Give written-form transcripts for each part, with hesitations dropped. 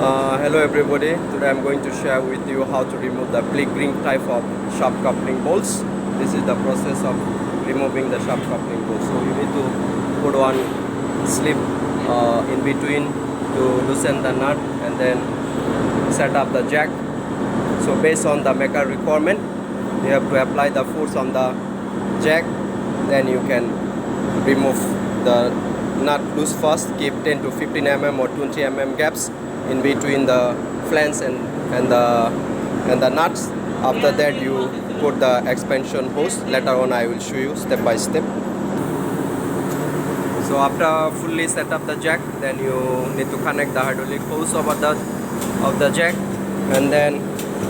Hello everybody, today I'm going to share with you how to remove the Pilgrim type of sharp coupling bolts. This is the process of removing the sharp coupling bolts. So you need to put one slip in between to loosen the nut and then set up the jack. So based on the maker requirement, you have to apply the force on the jack, then you can remove the nut loose first. Keep 10 to 15 mm or 20 mm gaps in between the flange and the nuts. After that you put the expansion hose. Later on I will show you step by step. So after fully set up the jack, then you need to connect the hydraulic hose over the jack and then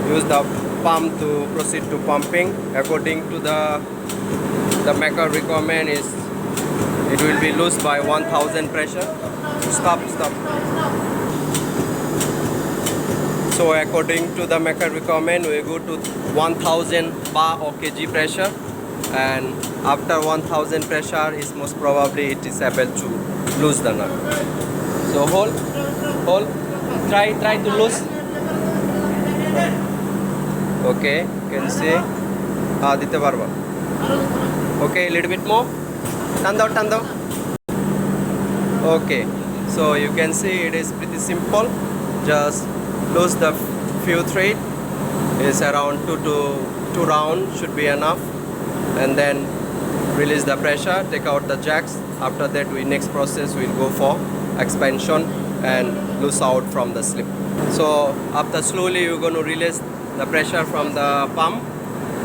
use the pump to proceed to pumping. According to the maker requirement is it will be loose by 1000 pressure. Stop. So according to the maker requirement, we go to 1000 bar or kg pressure, and after 1000 pressure is most probably it is able to lose the nut. So hold, try to lose. Okay, can see. Dite parba. Okay, little bit more. Turn down. Okay, so you can see it is pretty simple. Just lose the few thread. Is around 2 round should be enough, and then release the pressure, take out the jacks. After that next process we'll go for expansion and loose out from the slip. So after slowly you're going to release the pressure from the pump.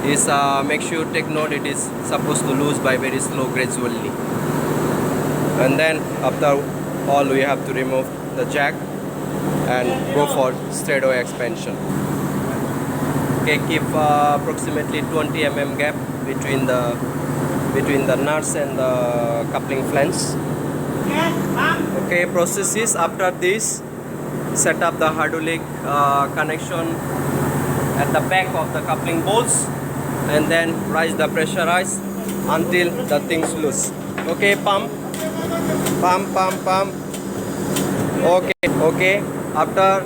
Is make sure take note it is supposed to lose by very slow gradually, and then after all we have to remove the jack and go for straightaway expansion. Okay, keep approximately 20 mm gap between the nuts and the coupling flange. Okay, process is after this set up the hydraulic connection at the back of the coupling bolts and then raise the pressurize until the things loose. Okay, pump. Okay, after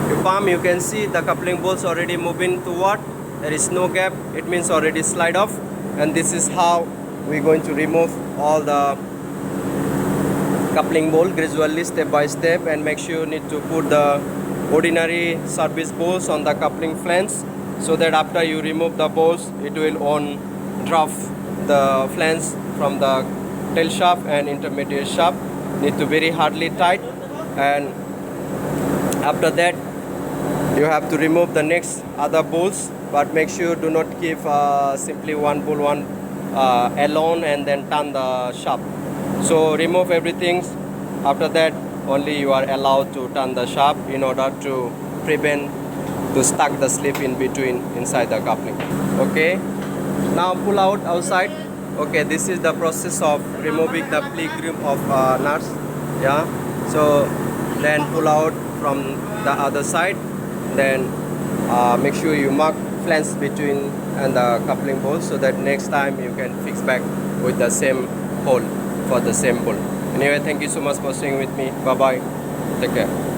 you pump you can see the coupling bolts already moving toward. There is no gap, it means already slide off, and this is how we're going to remove all the coupling bolt gradually step by step. And make sure you need to put the ordinary service bolts on the coupling flange, so that after you remove the bolts it will on drop the flange from the tail shaft and intermediate shaft. Need to very hardly tight, and after that you have to remove the next other bolts, but make sure do not keep simply one bolt alone and then turn the shaft. So remove everything. After that only you are allowed to turn the shaft in order to prevent to stuck the slip in between inside the coupling. Okay, now pull out outside. Okay, this is the process of removing the Pilgrim of nuts. Yeah, so then pull out from the other side, then make sure you mark flange between and the coupling bolts, so that next time you can fix back with the same hole for the same bolt. Anyway, thank you so much for staying with me. Bye bye, take care.